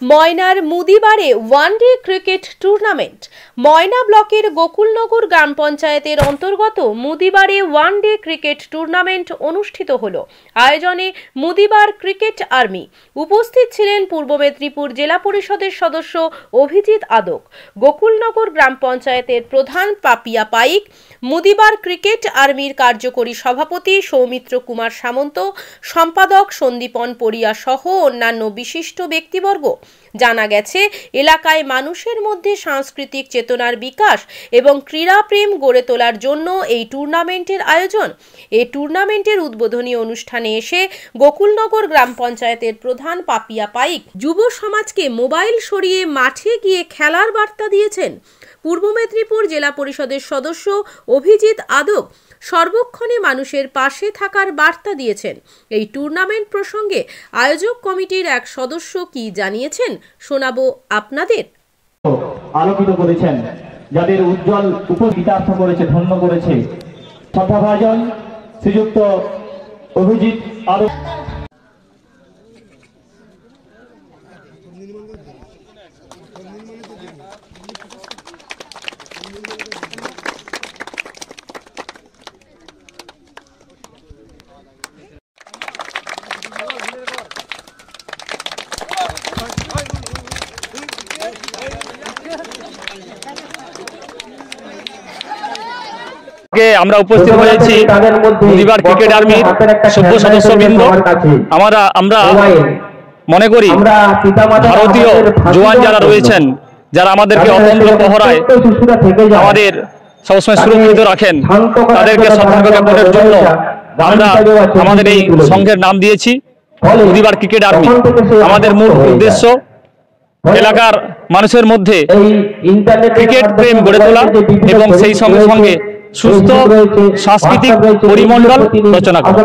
ময়নার মুদিবারে one day cricket tournament. ময়না ব্লকের গোকুলনগর গ্রাম পঞ্চায়েতের অন্তর্গত মুদিবারে ওয়ানডে ক্রিকেট টুর্নামেন্ট অনুষ্ঠিত হলো। আয়োজনে মুদিবার ক্রিকেট আর্মি। উপস্থিত ছিলেন পূর্ব মেদিনীপুর জেলা পরিষদের সদস্য অভিজিৎ আদক, গোকুলনগর গ্রাম পঞ্চায়েতের প্রধান পাপিয়া পাইক, মুদিবার ক্রিকেট আর্মির কার্যকরী সভাপতি সৌমিত্র কুমার সামন্ত, সম্পাদক সন্দীপন পরিয়া সহ অন্যান্য বিশিষ্ট ব্যক্তিবর্গ। জানা গেছে, এলাকায় মানুষের মধ্যে সাংস্কৃতিক চেতনার বিকাশ এবং ক্রীড়াপ্রেম গড়ে তোলার জন্য এই টুর্নামেন্টের আয়োজন। এই টুর্নামেন্টের উদ্বোধনী অনুষ্ঠানে এসে গোকুলনগর গ্রাম পঞ্চায়েতের প্রধান পাপিয়া পাইক যুব সমাজকে মোবাইল সরিয়ে মাঠে গিয়ে খেলার বার্তা দিয়েছেন। পূর্ব মেদিনীপুর জেলা পরিষদের সদস্য অভিজিৎ আদক সর্বক্ষণে মানুষের পাশে থাকার বার্তা দিয়েছেন। এই টুর্নামেন্ট প্রসঙ্গে আয়োজক কমিটির এক সদস্য কি জানিয়েছেন শোনাবো আপনাদের। আলোকিত করেছেন, যাদের উজ্জ্বল উপবিতার্থ করেছে, ধন্য করেছে শ্রদ্ধাভাজন শ্রীযুক্ত অভিজিৎ আদক। আমরা উপস্থিত হয়েছি মুদিবার ক্রিকেট আর্মির সভ্য সদস্যবৃন্দ। আমরা মনে করি ভারতীয় জওয়ান যারা রয়েছেন, যারা আমাদেরকে অতন্ত্র প্রহরায় আমাদের সবসময় সুরক্ষিত রাখেন, তাদেরকে শ্রদ্ধা জ্ঞাপনের জন্য আমরা আমাদের এই সংঘের নাম দিয়েছি মুদিবার ক্রিকেট আর্মি। আমাদের মূল উদ্দেশ্য এলাকার মানুষের মধ্যে ক্রিকেট প্রেম গড়ে তোলা এবং সেই সঙ্গে সঙ্গে সুস্থ সাংস্কৃতিক পরিমণ্ডল রচনা করা।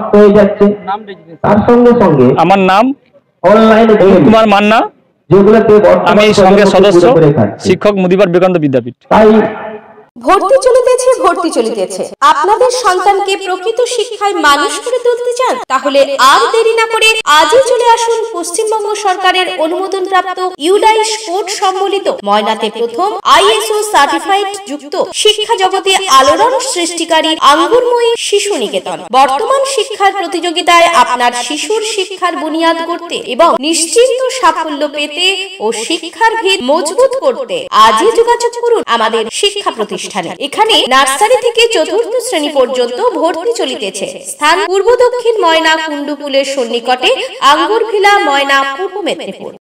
আমার নাম অরুণ কুমার মান্না, আমি এই সংঘের সদস্য, শিক্ষক, মুদিবার বিবেকানন্দ বিদ্যাপীঠ। ভর্তি চলিতেছে। আপনাদের সন্তানকে প্রকৃত শিক্ষায় মানুষ করে তুলতে চান? তাহলে আর দেরি না করে আজই চলে আসুন পশ্চিমবঙ্গ সরকারের অনুমোদনপ্রাপ্ত ইউডাইস কোড সম্বলিত ময়নাতে প্রথম ISO সার্টিফাইড যুক্ত শিক্ষা জগতে আলোড়ন সৃষ্টিকারী আঙ্গুরময়ী শিশু নিকেতন। বর্তমান শিক্ষার প্রতিযোগিতায় আপনার শিশুর শিক্ষার বুনিয়াদ করতে এবং নিশ্চিন্ত সাফল্য পেতে ও শিক্ষার ভিত মজবুত করতে আজই যোগাযোগ করুন আমাদের শিক্ষা প্রতিষ্ঠানে। এখানে নার্সারি থেকে চতুর্থ শ্রেণী পর্যন্ত ভর্তি চলিতেছে। স্থান পূর্ব দক্ষিণ ময়না কুণ্ডুপুলের সন্নিকটে, আঙ্গুরভিলা, ময়না, পূর্ব মেদিনীপুর।